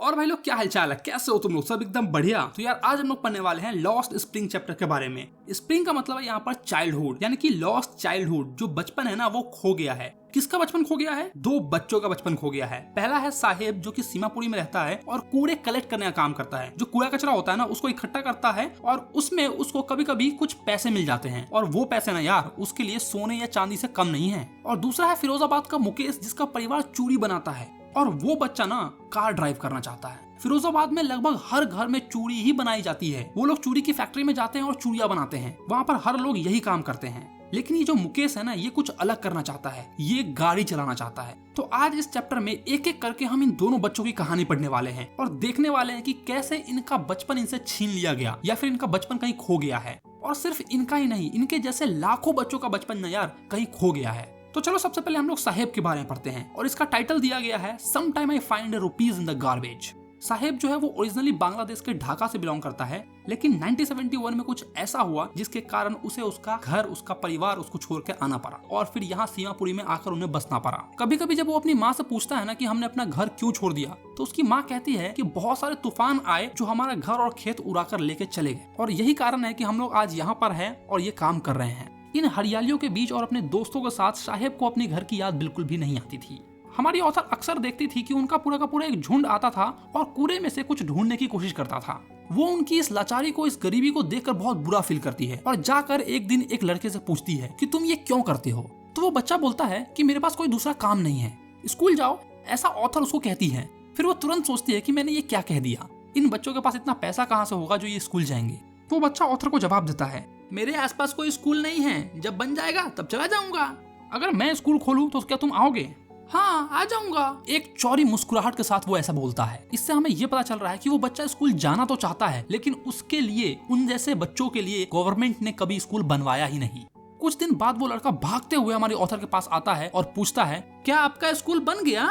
और भाई लोग क्या हालचाल है, कैसे हो तुम लोग? सब एकदम बढ़िया। तो यार आज हम लोग पढ़ने वाले हैं लॉस्ट स्प्रिंग चैप्टर के बारे में। स्प्रिंग का मतलब है यहाँ पर चाइल्डहुड, यानी कि लॉस्ट चाइल्डहुड। जो बचपन है ना वो खो गया है। किसका बचपन खो गया है? दो बच्चों का बचपन खो गया है। पहला है साहेब जो कि सीमापुरी में रहता है और कूड़े कलेक्ट करने का काम करता है। जो कूड़ा कचरा होता है ना उसको इकट्ठा करता है और उसमें उसको कभी कभी कुछ पैसे मिल जाते हैं, और वो पैसे ना यार उसके लिए सोने या चांदी से कम नहीं है। और दूसरा है फिरोजाबाद का मुकेश जिसका परिवार चूड़ी बनाता है और वो बच्चा ना कार ड्राइव करना चाहता है। फिरोजाबाद में लगभग हर घर में चूड़ी ही बनाई जाती है। वो लोग चूड़ी की फैक्ट्री में जाते हैं और चूड़ियां बनाते हैं। वहाँ पर हर लोग यही काम करते हैं। लेकिन ये जो मुकेश है ना ये कुछ अलग करना चाहता है, ये गाड़ी चलाना चाहता है। तो आज इस चैप्टर में एक एक करके हम इन दोनों बच्चों की कहानी पढ़ने वाले हैं और देखने वाले हैं कि कैसे इनका बचपन इनसे छीन लिया गया या फिर इनका बचपन कहीं खो गया है। और सिर्फ इनका ही नहीं, इनके जैसे लाखों बच्चों का बचपन ना यार कहीं खो गया है। तो चलो सबसे पहले हम लोग साहेब के बारे में पढ़ते हैं और इसका टाइटल दिया गया है some time I find rupees in the garbage. साहेब जो है वो ओरिजिनली बांग्लादेश के ढाका से बिलोंग करता है, लेकिन 1971 में कुछ ऐसा हुआ जिसके कारण उसे उसका घर, उसका परिवार उसको छोड़ के आना पड़ा और फिर यहाँ सीमापुरी में आकर उन्हें बसना पड़ा। कभी कभी जब वो अपनी माँ से पूछता है ना कि हमने अपना घर क्यों छोड़ दिया, तो उसकी माँ कहती है कि बहुत सारे तूफान आए जो हमारा घर और खेत उड़ा कर लेके चले गए और यही कारण है कि हम लोग आज यहाँ पर हैं और ये काम कर रहे हैं। इन हरियालियों के बीच और अपने दोस्तों के साथ साहेब को अपने घर की याद बिल्कुल भी नहीं आती थी। हमारी ऑथर अक्सर देखती थी कि उनका पूरा का पूरा एक झुंड आता था और कूड़े में से कुछ ढूंढने की कोशिश करता था। वो उनकी इस लाचारी को, इस गरीबी को देखकर बहुत बुरा फील करती है और जाकर एक दिन एक लड़के से पूछती है कि तुम ये क्यों करते हो। तो वो बच्चा बोलता है कि मेरे पास कोई दूसरा काम नहीं है, स्कूल जाओ, ऐसा ऑथर उसको कहती है। फिर वो तुरंत सोचती है कि मैंने ये क्या कह दिया, इन बच्चों के पास इतना पैसा कहाँ से होगा जो ये स्कूल जाएंगे। तो बच्चा ऑथर को जवाब देता है, मेरे आसपास कोई स्कूल नहीं है, जब बन जाएगा तब चला जाऊंगा। अगर मैं स्कूल खोलूं तो क्या तुम आओगे? हाँ आ जाऊंगा। एक चौड़ी मुस्कुराहट के साथ वो ऐसा बोलता है। इससे हमें ये पता चल रहा है कि वो बच्चा स्कूल जाना तो चाहता है, लेकिन उसके लिए, उन जैसे बच्चों के लिए गवर्नमेंट ने कभी स्कूल बनवाया ही नहीं। कुछ दिन बाद वो लड़का भागते हुए हमारी ऑथर के पास आता है और पूछता है, क्या आपका स्कूल बन गया?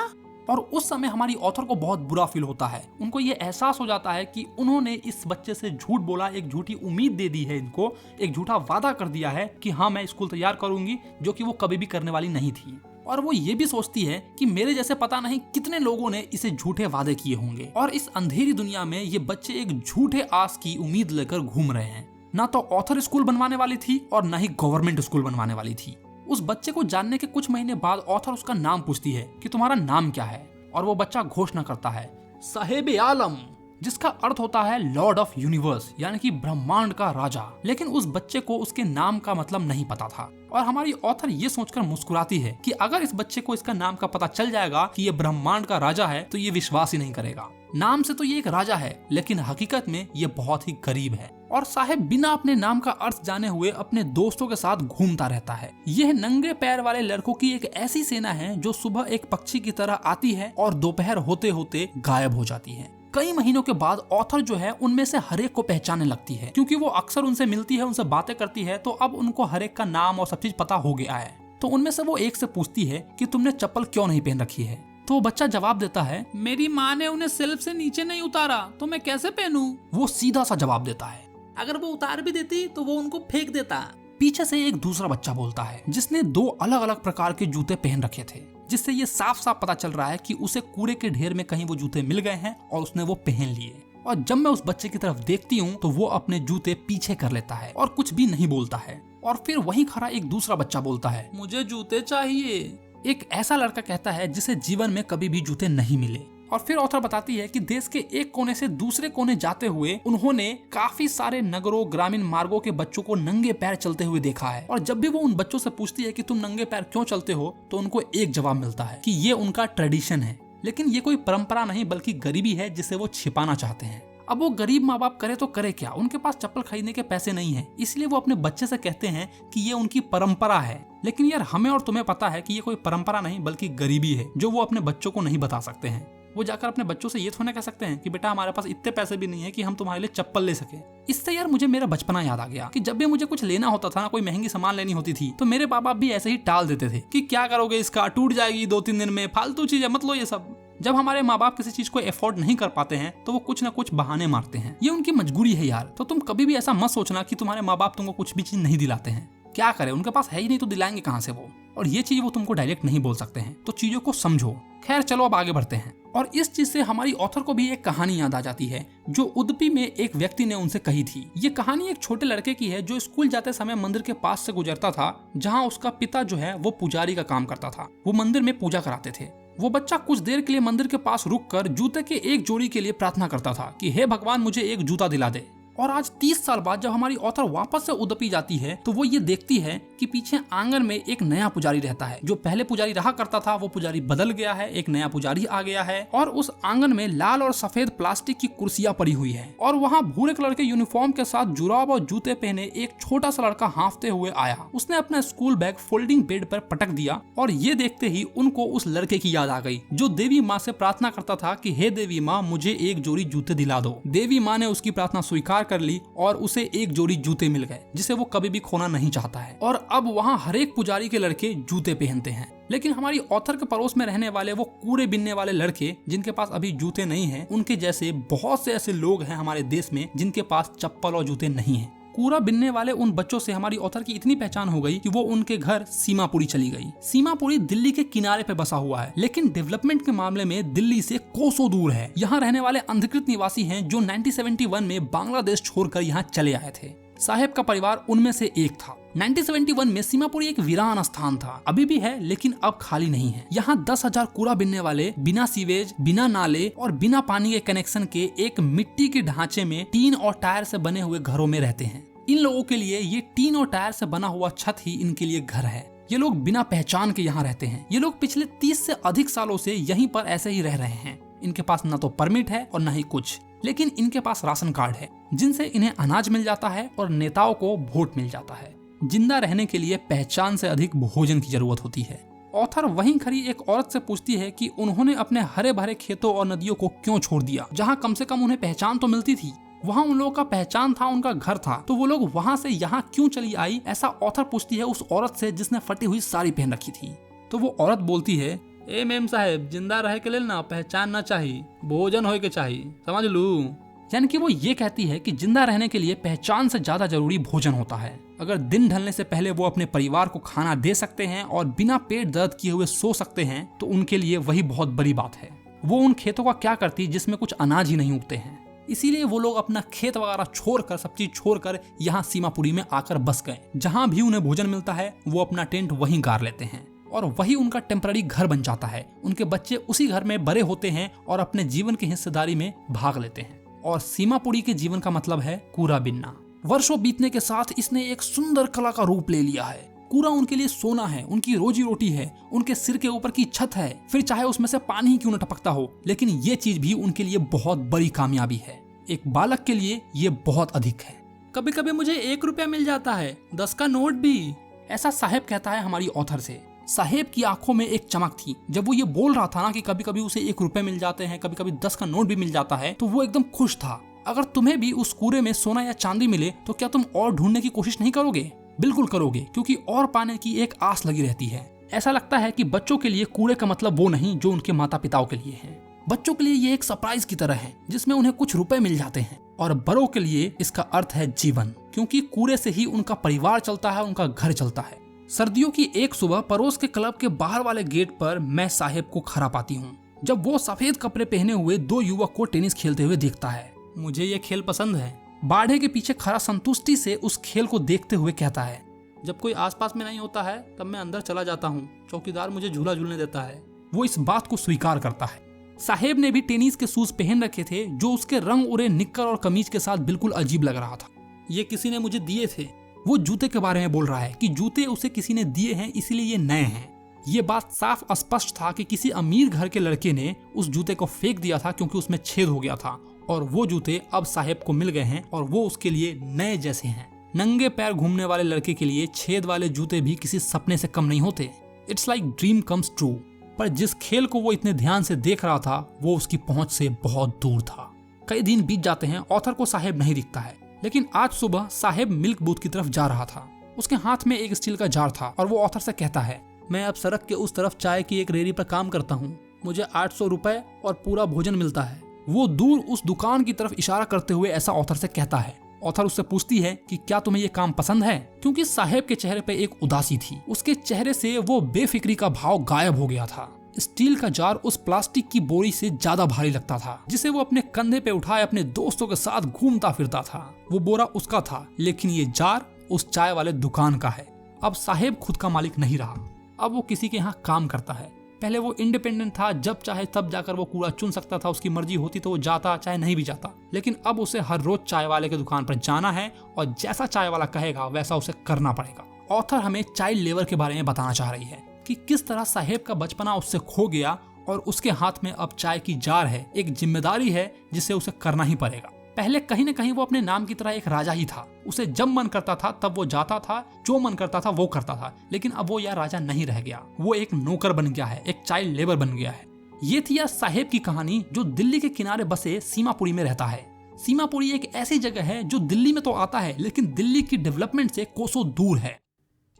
और उस समय हमारी ऑथर को बहुत बुरा फील होता है। उनको ये एहसास हो जाता है कि उन्होंने इस बच्चे से झूठ बोला, एक झूठी उम्मीद दे दी है, इनको एक झूठा वादा कर दिया है कि हाँ मैं स्कूल तैयार करूंगी, जो कि वो कभी भी करने वाली नहीं थी। और वो ये भी सोचती है कि मेरे जैसे पता नहीं कितने लोगों ने इसे झूठे वादे किए होंगे और इस अंधेरी दुनिया में ये बच्चे एक झूठे आस की उम्मीद लेकर घूम रहे हैं। ना तो ऑथर स्कूल बनवाने वाली थी और ना ही गवर्नमेंट स्कूल बनवाने वाली थी। उस बच्चे को जानने के कुछ महीने बाद ऑथर उसका नाम पूछती है कि तुम्हारा नाम क्या है, और वो बच्चा घोषणा करता है साहेब आलम, जिसका अर्थ होता है लॉर्ड ऑफ यूनिवर्स, यानी कि ब्रह्मांड का राजा। लेकिन उस बच्चे को उसके नाम का मतलब नहीं पता था और हमारी ऑथर ये सोचकर मुस्कुराती है कि अगर इस बच्चे को इसका नाम का पता चल जाएगा कि ये ब्रह्मांड का राजा है तो ये विश्वास ही नहीं करेगा। नाम से तो ये एक राजा है, लेकिन हकीकत में ये बहुत ही गरीब है। और साहेब बिना अपने नाम का अर्थ जाने हुए अपने दोस्तों के साथ घूमता रहता है। यह नंगे पैर वाले लड़कों की एक ऐसी सेना है जो सुबह एक पक्षी की तरह आती है और दोपहर होते होते गायब हो जाती है। कई महीनों के बाद ऑथर जो है उनमें से हर एक को पहचानने लगती है, क्योंकि वो अक्सर उनसे मिलती है, उनसे बातें करती है, तो अब उनको हर एक का नाम और सब चीज पता हो गया है। तो उनमें से वो एक से पूछती है कि तुमने चप्पल क्यों नहीं पहन रखी है। तो वो बच्चा जवाब देता है, मेरी माँ ने उन्हें सेल्फ से नीचे नहीं उतारा तो मैं कैसे पहनूं। वो सीधा सा जवाब देता है, अगर वो उतार भी देती तो वो उनको फेंक देता। पीछे से एक दूसरा बच्चा बोलता है जिसने दो अलग अलग प्रकार के जूते पहन रखे थे, जिससे ये साफ साफ पता चल रहा है कि उसे कूड़े के ढेर में कहीं वो जूते मिल गए हैं और उसने वो पहन लिए। और जब मैं उस बच्चे की तरफ देखती हूँ तो वो अपने जूते पीछे कर लेता है और कुछ भी नहीं बोलता है। और फिर वहीं खड़ा एक दूसरा बच्चा बोलता है, मुझे जूते चाहिए। एक ऐसा लड़का कहता है जिसे जीवन में कभी भी जूते नहीं मिले। और फिर ऑथर बताती है कि देश के एक कोने से दूसरे कोने जाते हुए उन्होंने काफी सारे नगरों, ग्रामीण मार्गों के बच्चों को नंगे पैर चलते हुए देखा है। और जब भी वो उन बच्चों से पूछती है कि तुम नंगे पैर क्यों चलते हो, तो उनको एक जवाब मिलता है कि ये उनका ट्रेडिशन है। लेकिन ये कोई परंपरा नहीं बल्कि गरीबी है जिसे वो छिपाना चाहते हैं। अब वो गरीब माँ बाप करे तो करे क्या, उनके पास चप्पल खरीदने के पैसे नहीं है, इसलिए वो अपने बच्चे से कहते हैं कि ये उनकी परंपरा है। लेकिन यार हमें और तुम्हें पता है कि ये कोई परंपरा नहीं बल्कि गरीबी है जो वो अपने बच्चों को नहीं बता सकते हैं। वो जाकर अपने बच्चों से ये थोड़ा कह सकते हैं कि बेटा हमारे पास इतने पैसे भी नहीं है कि हम तुम्हारे लिए चप्पल ले सके। इससे यार मुझे मेरा बचपना याद आ गया कि जब भी मुझे कुछ लेना होता था ना, कोई महंगी सामान लेनी होती थी, तो मेरे माँ बाप भी ऐसे ही टाल देते थे कि क्या करोगे, इसका टूट जाएगी 2-3 दिन में, फालतू चीज है, मत लो ये सब। जब हमारे माँ बाप किसी चीज को अफोर्ड नहीं कर पाते हैं तो वो कुछ ना कुछ बहाने मारते हैं। ये उनकी मजबूरी है यार। तो तुम कभी भी ऐसा मत सोचना कि तुम्हारे माँ बाप तुमको कुछ भी चीज नहीं दिलाते हैं। क्या करें, उनके पास है ही नहीं तो दिलाएंगे कहाँ से वो। और ये चीज वो तुमको डायरेक्ट नहीं बोल सकते हैं, तो चीजों को समझो। खैर चलो अब आगे बढ़ते हैं। और इस चीज से हमारी ऑथर को भी एक कहानी याद आ जाती है जो उडुपी में एक व्यक्ति ने उनसे कही थी। ये कहानी एक छोटे लड़के की है जो स्कूल जाते समय मंदिर के पास से गुजरता था, जहाँ उसका पिता जो है वो पुजारी का काम करता था। वो मंदिर में पूजा कराते थे। वो बच्चा कुछ देर के लिए मंदिर के पास रुककर जूते के एक जोड़ी के लिए प्रार्थना करता था कि हे भगवान मुझे एक जूता दिला दे। और आज 30 साल बाद जब हमारी ऑथर वापस से उडुपी जाती है तो वो ये देखती है कि पीछे आंगन में एक नया पुजारी रहता है। जो पहले पुजारी रहा करता था वो पुजारी बदल गया है, एक नया पुजारी आ गया है। और उस आंगन में लाल और सफेद प्लास्टिक की कुर्सियां पड़ी हुई है। और वहाँ भूरे कलर के यूनिफॉर्म के साथ जुराब और जूते पहने एक छोटा सा लड़का हांफते हुए आया। उसने अपना स्कूल बैग फोल्डिंग बेड पर पटक दिया और ये देखते ही उनको उस लड़के की याद आ गई जो देवी माँ से प्रार्थना करता था कि हे देवी माँ मुझे एक जोड़ी जूते दिला दो। देवी माँ ने उसकी प्रार्थना स्वीकार कर ली और उसे एक जोड़ी जूते मिल गए जिसे वो कभी भी खोना नहीं चाहता है। और अब वहाँ हर एक पुजारी के लड़के जूते पहनते हैं। लेकिन हमारी ऑथर के पड़ोस में रहने वाले वो कूड़े बिनने वाले लड़के जिनके पास अभी जूते नहीं हैं, उनके जैसे बहुत से ऐसे लोग हैं हमारे देश में जिनके पास चप्पल और जूते नहीं हैं। कूड़ा बिनने वाले उन बच्चों से हमारी ऑथर की इतनी पहचान हो गई कि वो उनके घर सीमापुरी चली गई। सीमापुरी दिल्ली के किनारे पे बसा हुआ है, लेकिन डेवलपमेंट के मामले में दिल्ली से कोसों दूर है। यहाँ रहने वाले अनधिकृत निवासी हैं जो 1971 में बांग्लादेश छोड़कर यहाँ चले आए थे। साहेब का परिवार उनमें से एक था। 1971 में सीमापुरी एक वीरान स्थान था, अभी भी है लेकिन अब खाली नहीं है। यहाँ 10,000 कूड़ा बिनने वाले बिना सीवेज, बिना नाले और बिना पानी के कनेक्शन के एक मिट्टी के ढांचे में टीन और टायर से बने हुए घरों में रहते हैं। इन लोगों के लिए ये टीन और टायर से बना हुआ छत ही इनके लिए घर है। ये लोग बिना पहचान के यहाँ रहते हैं। ये लोग पिछले 30 से अधिक सालों से यहीं पर ऐसे ही रह रहे हैं। इनके पास न तो परमिट है और न ही कुछ, लेकिन इनके पास राशन कार्ड है जिनसे इन्हें अनाज मिल जाता है और नेताओं को वोट मिल जाता है। जिंदा रहने के लिए पहचान से अधिक भोजन की जरूरत होती है। ऑथर वहीं खड़ी एक औरत से पूछती है कि उन्होंने अपने हरे भरे खेतों और नदियों को क्यों छोड़ दिया, जहाँ कम से कम उन्हें पहचान तो मिलती थी। वहाँ उन लोगों का पहचान था, उनका घर था, तो वो लोग वहाँ से यहाँ क्यों चली आई, ऐसा ऑथर पूछती है उस औरत से जिसने फटी हुई साड़ी पहन रखी थी। तो वो औरत बोलती है, ए मेम साहेब, जिंदा रहे के लिए ना पहचान ना चाहिए, भोजन होए के चाहिए, समझ लू। यानी कि वो ये कहती है कि जिंदा रहने के लिए पहचान से ज्यादा जरूरी भोजन होता है। अगर दिन ढलने से पहले वो अपने परिवार को खाना दे सकते हैं और बिना पेट दर्द किए हुए सो सकते हैं तो उनके लिए वही बहुत बड़ी बात है। वो उन खेतों का क्या करती जिसमें कुछ अनाज ही नहीं उगते हैं। इसीलिए वो लोग अपना खेत वगैरह छोड़कर, सब चीज छोड़कर यहाँ सीमापुरी में आकर बस गए। जहाँ भी उन्हें भोजन मिलता है वो अपना टेंट वहीं गाड़ लेते हैं और वही उनका टेम्पररी घर बन जाता है। उनके बच्चे उसी घर में बड़े होते हैं और अपने जीवन की हिस्सेदारी में भाग लेते हैं। और सीमापुरी के जीवन का मतलब है कूड़ा बिनना। वर्षों बीतने के साथ इसने एक सुंदर कला का रूप ले लिया है। कूड़ा उनके लिए सोना है, उनकी रोजी रोटी है, उनके सिर के ऊपर की छत है, फिर चाहे उसमें से पानी ही क्यों न टपकता हो, लेकिन ये चीज भी उनके लिए बहुत बड़ी कामयाबी है। एक बालक के लिए ये बहुत अधिक है। कभी कभी मुझे 1 रुपया मिल जाता है, 10 का नोट भी, ऐसा साहेब कहता है हमारी ऑथर से। साहेब की आंखों में एक चमक थी जब वो ये बोल रहा था ना कि कभी कभी उसे 1 रुपए मिल जाते हैं, कभी कभी 10 का नोट भी मिल जाता है, तो वो एकदम खुश था। अगर तुम्हें भी उस कूड़े में सोना या चांदी मिले तो क्या तुम और ढूंढने की कोशिश नहीं करोगे? बिल्कुल करोगे, क्योंकि और पाने की एक आस लगी रहती है। ऐसा लगता है कि बच्चों के लिए कूड़े का मतलब वो नहीं जो उनके माता पिताओं के लिए है। बच्चों के लिए ये एक सरप्राइज की तरह है जिसमें उन्हें कुछ रुपए मिल जाते हैं, और बड़ों के लिए इसका अर्थ है जीवन, क्योंकि कूड़े से ही उनका परिवार चलता है, उनका घर चलता है। सर्दियों की एक सुबह पड़ोस के क्लब के बाहर वाले गेट पर मैं साहेब को खड़ा पाती हूँ जब वो सफेद कपड़े पहने हुए 2 युवक को टेनिस खेलते हुए देखता है। मुझे ये खेल पसंद है। बाढ़े के पीछे खड़ा संतुष्टि से उस खेल को देखते हुए कहता है, जब कोई आसपास में नहीं होता है तब मैं अंदर चला जाता हूँ, चौकीदार मुझे झूला झूलने देता है। वो इस बात को स्वीकार करता है। साहेब ने भी टेनिस के शूज पहन रखे थे जो उसके रंग उड़े निक्कर और कमीज के साथ बिल्कुल अजीब लग रहा था। ये किसी ने मुझे दिए थे। वो जूते के बारे में बोल रहा है कि जूते उसे किसी ने दिए हैं इसलिए ये नए हैं। ये बात साफ स्पष्ट था कि किसी अमीर घर के लड़के ने उस जूते को फेंक दिया था क्योंकि उसमें छेद हो गया था, और वो जूते अब साहेब को मिल गए हैं और वो उसके लिए नए जैसे हैं। नंगे पैर घूमने वाले लड़के के लिए छेद वाले जूते भी किसी सपने से कम नहीं होते। It's like dream comes true. पर जिस खेल को वो इतने ध्यान से देख रहा था वो उसकी पहुंच से बहुत दूर था। कई दिन बीत जाते हैं, ऑथर को साहेब नहीं दिखता है, लेकिन आज सुबह साहेब मिल्क बूथ की तरफ जा रहा था। उसके हाथ में एक स्टील का जार था और वो ऑथर से कहता है, मैं अब सड़क के उस तरफ चाय की एक रेहड़ी पर काम करता हूँ, मुझे 800 रुपए और पूरा भोजन मिलता है। वो दूर उस दुकान की तरफ इशारा करते हुए ऐसा ऑथर से कहता है। ऑथर उससे पूछती है कि क्या तुम्हें ये काम पसंद है, क्योंकि साहेब के चेहरे पे एक उदासी थी। उसके चेहरे से वो बेफिक्री का भाव गायब हो गया था। स्टील का जार उस प्लास्टिक की बोरी से ज्यादा भारी लगता था, जिसे वो अपने कंधे पे उठाए अपने दोस्तों के साथ घूमता फिरता था। वो बोरा उसका था, लेकिन ये जार उस चाय वाले दुकान का है। अब साहेब खुद का मालिक नहीं रहा, अब वो किसी के यहाँ काम करता है। पहले वो इंडिपेंडेंट था, जब चाहे तब जाकर वो कूड़ा चुन सकता था, उसकी मर्जी होती तो वो जाता चाहे नहीं भी जाता। लेकिन अब उसे हर रोज चाय वाले की दुकान पर जाना है और जैसा चाय वाला कहेगा वैसा उसे करना पड़ेगा। ऑथर हमें चाइल्ड लेबर के बारे में बताना चाह रही है कि किस तरह साहेब का बचपना उससे खो गया और उसके हाथ में अब चाय की जार है, एक जिम्मेदारी है जिसे उसे करना ही पड़ेगा। पहले कहीं न कहीं वो अपने नाम की तरह एक राजा ही था। उसे जब मन करता था तब वो जाता था, जो मन करता था वो करता था। लेकिन अब वो यार राजा नहीं रह गया, वो एक नौकर बन गया है, एक चाइल्ड लेबर बन गया है। ये थी यार साहेब की कहानी, जो दिल्ली के किनारे बसे सीमापुरी में रहता है। सीमापुरी एक ऐसी जगह है जो दिल्ली में तो आता है, लेकिन दिल्ली की डेवलपमेंट से कोसों दूर है।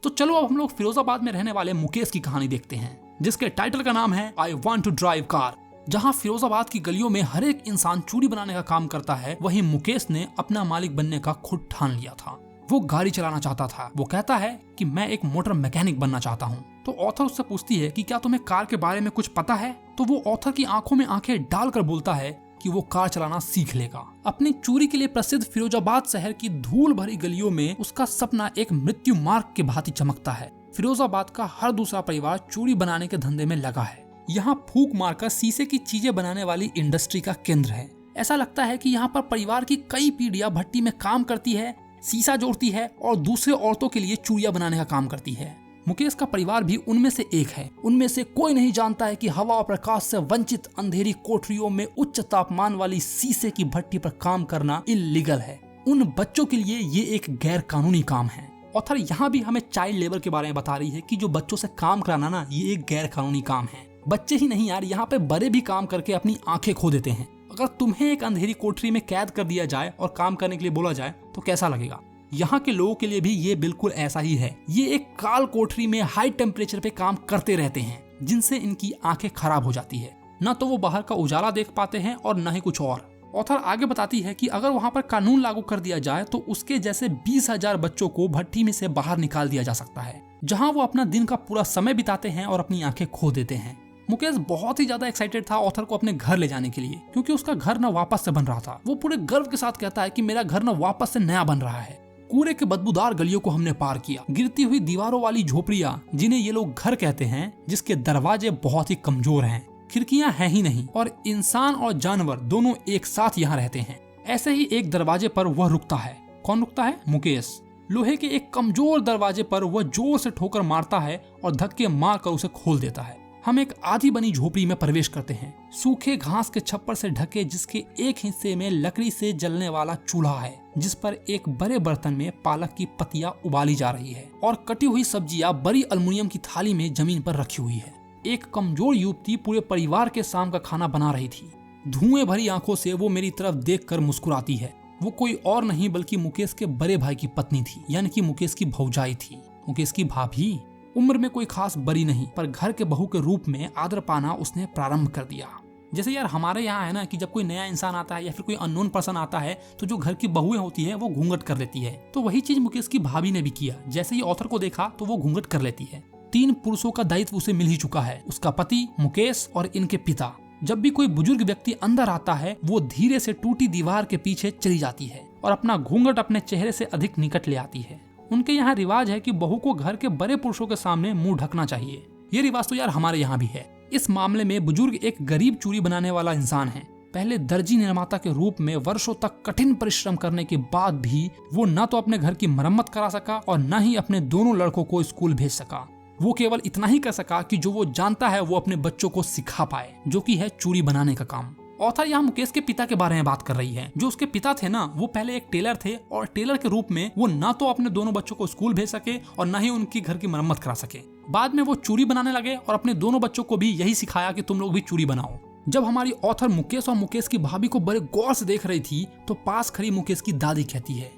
तो चलो अब हम लोग फिरोजाबाद में रहने वाले मुकेश की कहानी देखते हैं, जिसके टाइटल का नाम है I want to drive car. जहां फिरोजाबाद की गलियों में हर एक इंसान चूड़ी बनाने का काम करता है, वहीं मुकेश ने अपना मालिक बनने का खुद ठान लिया था। वो गाड़ी चलाना चाहता था। वो कहता है कि मैं एक मोटर मैकेनिक बनना चाहता हूँ। तो ऑथर उससे पूछती है कि क्या तुम्हें कार के बारे में कुछ पता है। तो वो ऑथर की आंखों में आंखें डालकर बोलता है कि वो कार चलाना सीख लेगा। अपनी चूड़ी के लिए प्रसिद्ध फिरोजाबाद शहर की धूल भरी गलियों में उसका सपना एक मृत्यु मार्ग के भांति चमकता है। फिरोजाबाद का हर दूसरा परिवार चूड़ी बनाने के धंधे में लगा है। यहाँ फूंक मारकर शीशे की चीजें बनाने वाली इंडस्ट्री का केंद्र है। ऐसा लगता है कि यहाँ पर परिवार की कई पीढ़ियां भट्टी में काम करती है, शीशा जोड़ती है और दूसरे औरतों के लिए चूड़ियां बनाने का काम करती है। मुकेश का परिवार भी उनमें से एक है। उनमें से कोई नहीं जानता है कि हवा और प्रकाश से वंचित अंधेरी कोठरियों में उच्च तापमान वाली शीशे की भट्टी पर काम करना इल्लीगल है। उन बच्चों के लिए ये एक गैर कानूनी काम है। ऑथर यहाँ भी हमें चाइल्ड लेबर के बारे में बता रही है कि जो बच्चों से काम कराना ना, ये एक गैर कानूनी काम है। बच्चे ही नहीं यार, यहाँ पे बड़े भी काम करके अपनी आंखें खो देते हैं। अगर तुम्हें एक अंधेरी कोठरी में कैद कर दिया जाए और काम करने के लिए बोला जाए तो कैसा लगेगा। यहाँ के लोगों के लिए भी ये बिल्कुल ऐसा ही है। ये एक काल कोठरी में हाई टेम्परेचर पे काम करते रहते हैं, जिनसे इनकी आंखें खराब हो जाती है। न तो वो बाहर का उजाला देख पाते हैं और न ही कुछ और। ऑथर आगे बताती है कि अगर वहाँ पर कानून लागू कर दिया जाए तो उसके जैसे 20,000 बच्चों को भट्टी में से बाहर निकाल दिया जा सकता है, जहाँ वो अपना दिन का पूरा समय बिताते हैं और अपनी आंखें खो देते हैं। मुकेश बहुत ही ज्यादा एक्साइटेड था ऑथर को अपने घर ले जाने के लिए, क्योंकि उसका घर न वापस से बन रहा था। वो पूरे गर्व के साथ कहता है कि मेरा घर न वापस से नया बन रहा है। कूड़े के बदबूदार गलियों को हमने पार किया, गिरती हुई दीवारों वाली झोपड़ियां जिन्हें ये लोग घर कहते हैं, जिसके दरवाजे बहुत ही कमजोर हैं, खिड़कियां हैं ही नहीं और इंसान और जानवर दोनों एक साथ यहाँ रहते हैं। ऐसे ही एक दरवाजे पर वह रुकता है। कौन रुकता है? मुकेश। लोहे के एक कमजोर दरवाजे पर वह जोर से ठोकर मारता है और धक्के मारकर उसे खोल देता है। हम एक आधी बनी झोपड़ी में प्रवेश करते हैं, सूखे घास के छप्पर से ढके, जिसके एक हिस्से में लकड़ी से जलने वाला चूल्हा है, जिस पर एक बड़े बर्तन में पालक की पत्तियां उबाली जा रही है और कटी हुई सब्जियां बड़ी अल्मुनियम की थाली में जमीन पर रखी हुई है। एक कमजोर युवती पूरे परिवार के शाम का खाना बना रही थी। धुएं भरी आंखों से वो मेरी तरफ देखकर मुस्कुराती है। वो कोई और नहीं बल्कि मुकेश के बड़े भाई की पत्नी थी, यानी कि मुकेश की भौजाई थी, मुकेश की भाभी। उम्र में कोई खास बड़ी नहीं, पर घर के बहू के रूप में आदर पाना उसने प्रारंभ कर दिया। जैसे यार हमारे यहाँ है ना कि जब कोई नया इंसान आता है या फिर कोई अननोन पर्सन आता है तो जो घर की बहुएं होती है वो घूंघट कर लेती है। तो वही चीज मुकेश की भाभी ने भी किया। जैसे ही ऑथर को देखा तो वो घूंघट कर लेती है। 3 पुरुषों का दायित्व उसे मिल ही चुका है, उसका पति, मुकेश और इनके पिता। जब भी कोई बुजुर्ग व्यक्ति अंदर आता है वो धीरे से टूटी दीवार के पीछे चली जाती है और अपना घूंघट अपने चेहरे से अधिक निकट ले आती है। उनके यहाँ रिवाज है कि बहू को घर के बड़े पुरुषों के सामने मुंह ढकना चाहिए। ये रिवाज तो यार हमारे यहाँ भी है। इस मामले में बुजुर्ग एक गरीब चूड़ी बनाने वाला इंसान है। पहले दर्जी निर्माता के रूप में वर्षों तक कठिन परिश्रम करने के बाद भी वो न तो अपने घर की मरम्मत करा सका और न ही अपने दोनों लड़कों को स्कूल भेज सका। वो केवल इतना ही कर सका कि जो वो जानता है वो अपने बच्चों को सिखा पाए, जो कि है चूड़ी बनाने का काम। ऑथर यहाँ मुकेश के पिता के बारे में बात कर रही है। जो उसके पिता थे ना, वो पहले एक टेलर थे और टेलर के रूप में वो ना तो अपने दोनों बच्चों को स्कूल भेज सके और ना ही उनकी घर की मरम्मत करा सके। बाद में वो चूड़ी बनाने लगे और अपने दोनों बच्चों को भी यही सिखाया कि तुम लोग भी चूड़ी बनाओ। जब हमारी ऑथर मुकेश और मुकेश की भाभी को बड़े गौर से देख रही थी तो पास खड़ी मुकेश की दादी कहती है,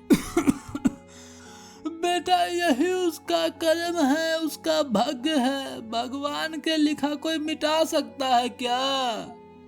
बेटा यही उसका कर्म है, उसका भाग्य है, भगवान के लिखा कोई मिटा सकता है क्या?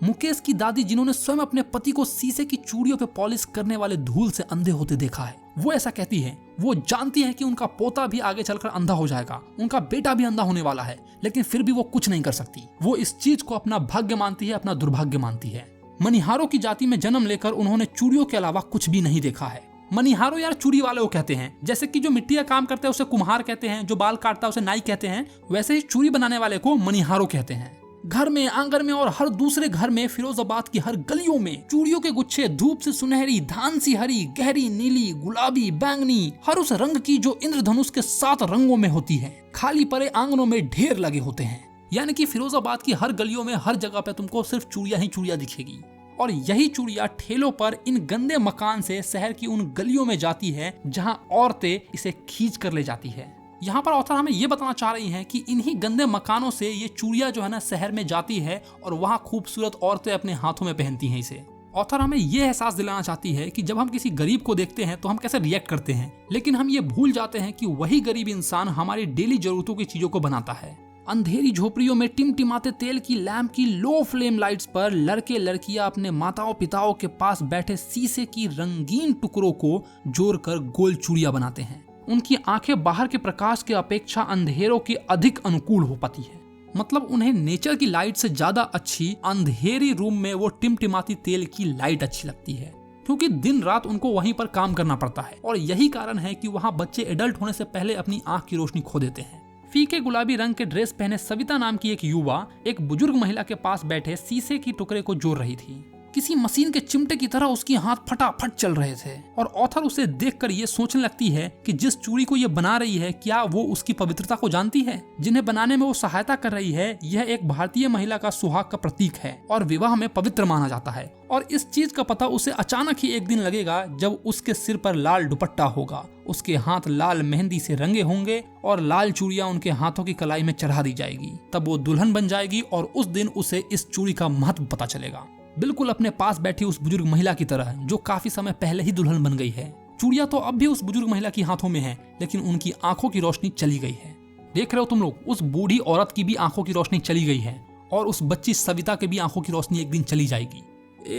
मुकेश की दादी जिन्होंने स्वयं अपने पति को शीशे की चूड़ियों पे पॉलिश करने वाले धूल से अंधे होते देखा है, वो ऐसा कहती है। वो जानती है कि उनका पोता भी आगे चलकर अंधा हो जाएगा, उनका बेटा भी अंधा होने वाला है, लेकिन फिर भी वो कुछ नहीं कर सकती। वो इस चीज को अपना भाग्य मानती है, अपना दुर्भाग्य मानती है। मनिहारों की जाति में जन्म लेकर उन्होंने चूड़ियों के अलावा कुछ भी नहीं देखा है। मनिहारो यार चूड़ी वाले को कहते हैं, जैसे कि जो मिट्टी का काम करते हैं उसे कुम्हार कहते हैं, जो बाल काटता है उसे नाई कहते हैं, वैसे ही चूड़ी बनाने वाले को मनिहारो कहते हैं। घर में, आंगन में और हर दूसरे घर में फिरोजाबाद की हर गलियों में चूड़ियों के गुच्छे धूप से सुनहरी, धान सी हरी, गहरी नीली, गुलाबी, बैंगनी, हर उस रंग की जो इंद्रधनुष के 7 रंगों में होती है, खाली पड़े आंगनों में ढेर लगे होते हैं। यानी कि फिरोजाबाद की हर गलियों में, हर जगह पे तुमको सिर्फ चूड़ियां ही चूड़ियां दिखेगी। और यही चूड़ियां ठेलों पर इन गंदे मकान से शहर की उन गलियों में जाती है जहां औरतें इसे खींच कर ले जाती है। यहाँ पर ऑथर हमें ये बताना चाह रही हैं कि इन्हीं गंदे मकानों से ये चूड़ियां जो है ना शहर में जाती है और वहाँ खूबसूरत औरतें अपने हाथों में पहनती हैं इसे। ऑथर हमें ये एहसास दिलाना चाहती है कि जब हम किसी गरीब को देखते हैं तो हम कैसे रिएक्ट करते हैं, लेकिन हम ये भूल जाते हैं कि वही गरीब इंसान हमारी डेली जरूरतों की चीजों को बनाता है। अंधेरी झोपड़ियों में टिमटिमाते तेल की लैंप की लो फ्लेम लाइट्स पर लड़के लड़कियां अपने माताओं पिताओं के पास बैठे शीशे की रंगीन टुकड़ों को जोड़कर गोल चूड़ियां बनाते हैं। उनकी आंखें बाहर के प्रकाश की अपेक्षा अंधेरों के अधिक अनुकूल हो पाती है। मतलब उन्हें नेचर की लाइट से ज्यादा अच्छी अंधेरी रूम में वो टिमटिमाती तेल की लाइट अच्छी लगती है, क्योंकि दिन रात उनको वहीं पर काम करना पड़ता है। और यही कारण है कि वहाँ बच्चे एडल्ट होने से पहले अपनी आंख की रोशनी खो देते हैं। फीके गुलाबी रंग के ड्रेस पहने सविता नाम की एक युवा एक बुजुर्ग महिला के पास बैठे शीशे की टुकड़े को जोड़ रही थी। किसी मशीन के चिमटे की तरह उसकी हाथ फटाफट चल रहे थे और ऑथर उसे देखकर ये सोचने लगती है कि जिस चूड़ी को ये बना रही है, क्या वो उसकी पवित्रता को जानती है? जिन्हें बनाने में वो सहायता कर रही है, यह एक भारतीय महिला का सुहाग का प्रतीक है और विवाह में पवित्र माना जाता है। और इस चीज का पता उसे अचानक ही एक दिन लगेगा जब उसके सिर पर लाल दुपट्टा होगा, उसके हाथ लाल मेहंदी से रंगे होंगे और लाल चूड़ियां उनके हाथों की कलाई में चढ़ा दी जाएगी। तब वो दुल्हन बन जाएगी और उस दिन उसे इस चूड़ी का महत्व पता चलेगा, बिल्कुल अपने पास बैठी उस बुजुर्ग महिला की तरह जो काफी समय पहले ही दुल्हन बन गई है। चूड़ियां तो अब भी उस बुजुर्ग महिला की हाथों में है, लेकिन उनकी आंखों की रोशनी चली गई है। देख रहे हो तुम लोग, उस बूढ़ी औरत की भी आंखों की रोशनी चली गई है और उस बच्ची सविता के भी आंखों की रोशनी एक दिन चली जाएगी।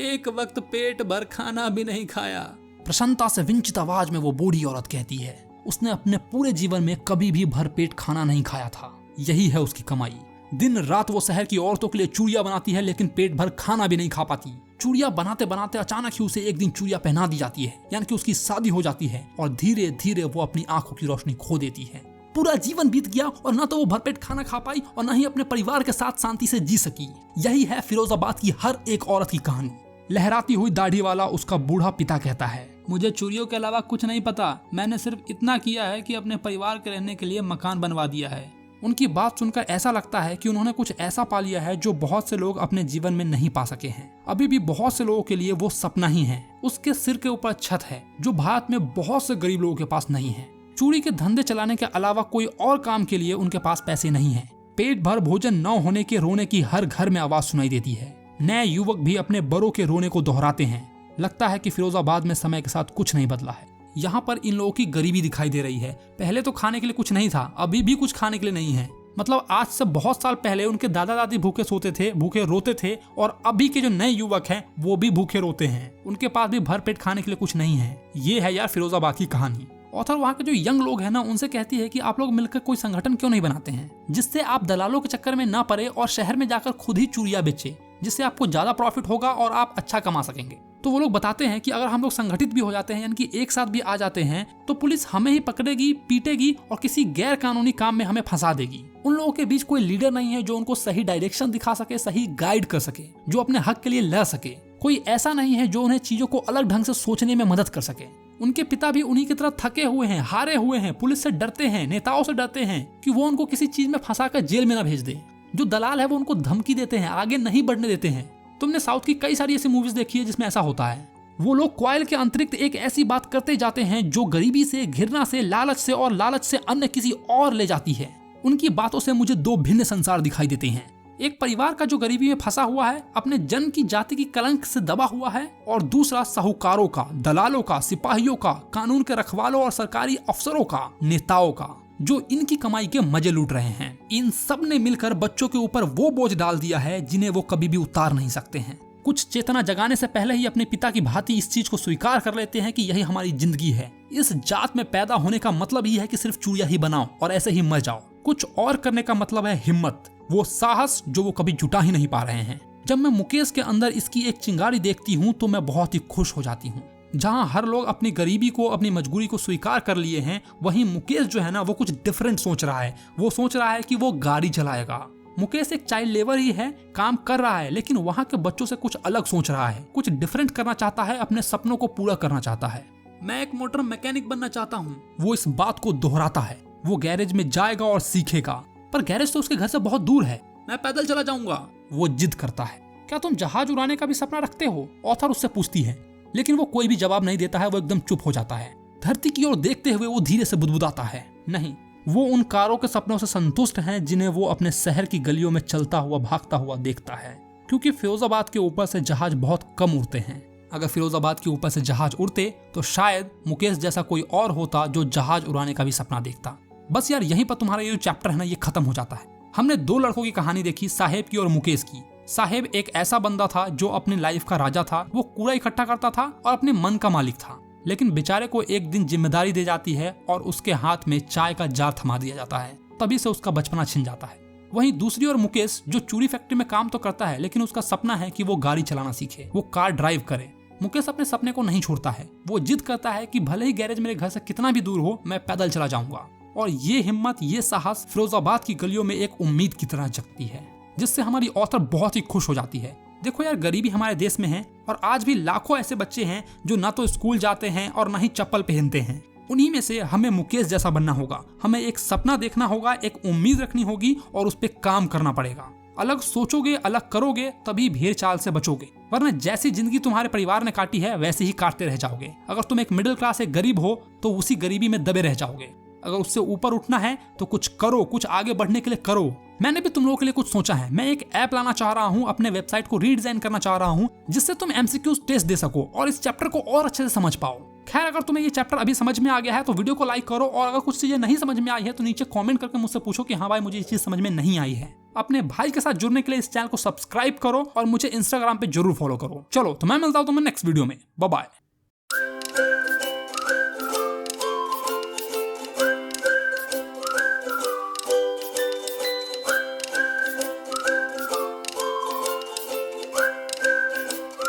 एक वक्त पेट भर खाना भी नहीं खाया, प्रसन्नता से विंचित आवाज में वो बूढ़ी औरत कहती है। उसने अपने पूरे जीवन में कभी भी भरपेट खाना नहीं खाया था, यही है उसकी कमाई। दिन रात वो शहर की औरतों के लिए चूड़ियां बनाती है, लेकिन पेट भर खाना भी नहीं खा पाती। चूड़ियां बनाते बनाते अचानक ही उसे एक दिन चूड़ियां पहना दी जाती है, यानी कि उसकी शादी हो जाती है और धीरे धीरे वो अपनी आंखों की रोशनी खो देती है। पूरा जीवन बीत गया और न तो वो भरपेट खाना खा पाई और न ही अपने परिवार के साथ शांति से जी सकी। यही है फिरोजाबाद की हर एक औरत की कहानी। लहराती हुई दाढ़ी वाला उसका बूढ़ा पिता कहता है, मुझे चूड़ियों के अलावा कुछ नहीं पता, मैंने सिर्फ इतना किया है कि अपने परिवार के रहने के लिए मकान बनवा दिया है। उनकी बात सुनकर ऐसा लगता है कि उन्होंने कुछ ऐसा पा लिया है जो बहुत से लोग अपने जीवन में नहीं पा सके हैं। अभी भी बहुत से लोगों के लिए वो सपना ही है। उसके सिर के ऊपर छत है, जो भारत में बहुत से गरीब लोगों के पास नहीं है। चूड़ी के धंधे चलाने के अलावा कोई और काम के लिए उनके पास पैसे नहीं है। पेट भर भोजन न होने के रोने की हर घर में आवाज सुनाई देती है। नए युवक भी अपने बड़ों के रोने को दोहराते हैं। लगता है कि फिरोजाबाद में समय के साथ कुछ नहीं बदला है। यहाँ पर इन लोगों की गरीबी दिखाई दे रही है। पहले तो खाने के लिए कुछ नहीं था, अभी भी कुछ खाने के लिए नहीं है। मतलब आज से बहुत साल पहले उनके दादा दादी भूखे सोते थे, भूखे रोते थे, और अभी के जो नए युवक हैं वो भी भूखे रोते हैं। उनके पास भी भरपेट खाने के लिए कुछ नहीं है। ये है यार फिरोजाबाद की कहानी। ऑथर वहाँ के जो यंग लोग हैं ना, उनसे कहती है कि आप लोग मिलकर कोई संगठन क्यों नहीं बनाते हैं, जिससे आप दलालों के चक्कर में ना पड़े और शहर में जाकर खुद ही चूड़ियां बेचे, जिससे आपको ज्यादा प्रॉफिट होगा और आप अच्छा कमा सकेंगे। तो वो लोग बताते हैं कि अगर हम लोग संगठित भी हो जाते हैं, यानी कि एक साथ भी आ जाते हैं, तो पुलिस हमें ही पकड़ेगी, पीटेगी और किसी गैर कानूनी काम में हमें फंसा देगी। उन लोगों के बीच कोई लीडर नहीं है जो उनको सही डायरेक्शन दिखा सके, सही गाइड कर सके, जो अपने हक के लिए लड़ सके। कोई ऐसा नहीं है जो उन्हें चीजों को अलग ढंग से सोचने में मदद कर सके। उनके पिता भी उन्हीं की तरह थके हुए हैं, हारे हुए हैं, पुलिस से डरते हैं, नेताओं से डरते हैं कि वो उनको किसी चीज में फंसाकर जेल में ना भेज दे। जो दलाल है वो उनको धमकी देते हैं, आगे नहीं बढ़ने देते हैं। तुमने साउथ की कई सारी ऐसी मूवीज देखी है जिसमें ऐसा होता है। वो लोग क्वाइल के अतिरिक्त एक ऐसी बात करते जाते हैं जो गरीबी से, घृणा से, लालच से और लालच से अन्य किसी और ले जाती है। उनकी बातों से मुझे दो भिन्न संसार दिखाई देते हैं। एक परिवार का जो गरीबी में फंसा हुआ है, अपने जन्म की जाति की कलंक से दबा हुआ है, और दूसरा साहूकारों का, दलालों का, सिपाहियों का, कानून के रखवालों और सरकारी अफसरों का, नेताओं का, जो इनकी कमाई के मजे लूट रहे हैं। इन सब ने मिलकर बच्चों के ऊपर वो बोझ डाल दिया है जिन्हें वो कभी भी उतार नहीं सकते हैं। कुछ चेतना जगाने से पहले ही अपने पिता की भांति इस चीज को स्वीकार कर लेते हैं कि यही हमारी जिंदगी है। इस जात में पैदा होने का मतलब ही है कि सिर्फ चूड़िया ही बनाओ और ऐसे ही मर जाओ। कुछ और करने का मतलब है हिम्मत, वो साहस जो वो कभी जुटा ही नहीं पा रहे हैं। जब मैं मुकेश के अंदर इसकी एक चिंगारी देखती हूँ तो मैं बहुत ही खुश हो जाती हूँ। जहाँ हर लोग अपनी गरीबी को, अपनी मजबूरी को स्वीकार कर लिए हैं, वहीं मुकेश जो है ना वो कुछ डिफरेंट सोच रहा है। वो सोच रहा है कि वो गाड़ी चलाएगा। मुकेश एक चाइल्ड लेबर ही है, काम कर रहा है, लेकिन वहाँ के बच्चों से कुछ अलग सोच रहा है, कुछ डिफरेंट करना चाहता है, अपने सपनों को पूरा करना चाहता है। मैं एक मोटर मैकेनिक बनना चाहता हूँ, वो इस बात को दोहराता है। वो गैरेज में जाएगा और सीखेगा, पर गैरेज तो उसके घर से बहुत दूर है। मैं पैदल चला जाऊंगा, वो जिद करता है। क्या तुम जहाज उड़ाने का भी सपना रखते हो? ऑथर उससे पूछती है, लेकिन वो कोई भी जवाब नहीं देता है। वो एकदम चुप हो जाता है। धरती की ओर देखते हुए वो धीरे से बुदबुदाता है, नहीं, वो उन कारों के सपनों से संतुष्ट हैं जिन्हें वो अपने शहर की गलियों में चलता हुआ भागता हुआ देखता है। क्योंकि फिरोजाबाद के ऊपर से जहाज बहुत कम उड़ते हैं। अगर फिरोजाबाद के ऊपर से जहाज उड़ते तो शायद मुकेश जैसा कोई और होता जो जहाज उड़ाने का भी सपना देखता। बस यार, यहीं पर तुम्हारा ये जो चैप्टर है ना, ये खत्म हो जाता है। हमने दो लड़कों की कहानी देखी, साहेब की और मुकेश की। साहेब एक ऐसा बंदा था जो अपनी लाइफ का राजा था। वो कूड़ा इकट्ठा करता था और अपने मन का मालिक था, लेकिन बेचारे को एक दिन जिम्मेदारी दी जाती है और उसके हाथ में चाय का जार थमा दिया जाता है। तभी से उसका बचपना छिन जाता है। वहीं दूसरी ओर मुकेश, जो चूड़ी फैक्ट्री में काम तो करता है, लेकिन उसका सपना है कि वो गाड़ी चलाना सीखे, वो कार ड्राइव करे। मुकेश अपने सपने को नहीं छोड़ता है। वो जिद करता है कि भले ही गैरेज मेरे घर से कितना भी दूर हो, मैं पैदल चला जाऊंगा। और ये हिम्मत, ये साहस फिरोजाबाद की गलियों में एक उम्मीद की तरह जगती है, जिससे हमारी ऑथर बहुत ही खुश हो जाती है। देखो यार, गरीबी हमारे देश में है और आज भी लाखों ऐसे बच्चे हैं जो ना तो स्कूल जाते हैं और ना ही चप्पल पहनते हैं। उन्हीं में से हमें मुकेश जैसा बनना होगा। हमें एक सपना देखना होगा, एक उम्मीद रखनी होगी और उस पर काम करना पड़ेगा। अलग सोचोगे, अलग करोगे, तभी भेड़ चाल से बचोगे, वरना जैसी जिंदगी तुम्हारे परिवार ने काटी है वैसे ही काटते रह जाओगे। अगर तुम एक मिडिल क्लास एक गरीब हो तो उसी गरीबी में दबे रह जाओगे। अगर उससे ऊपर उठना है तो कुछ करो, कुछ आगे बढ़ने के लिए करो। मैंने भी तुम लोगों के लिए कुछ सोचा है। मैं एक ऐप लाना चाह रहा हूँ, अपने वेबसाइट को रीडिजाइन करना चाह रहा हूँ, जिससे तुम MCQs टेस्ट दे सको और इस चैप्टर को और अच्छे से समझ पाओ। खैर, अगर तुम्हें ये चैप्टर अभी समझ में आ गया है तो वीडियो को लाइक करो, और अगर कुछ चीजें नहीं समझ में आई है तो नीचे कमेंट करके मुझसे पूछो कि हाँ भाई, मुझे ये चीज समझ में नहीं आई है। अपने भाई के साथ जुड़ने के लिए इस चैनल को सब्सक्राइब करो और मुझे इंस्टाग्राम पे जरूर फॉलो करो। चलो, तो मैं मिलता हूँ तुम्हें नेक्स्ट वीडियो में। Bye bye.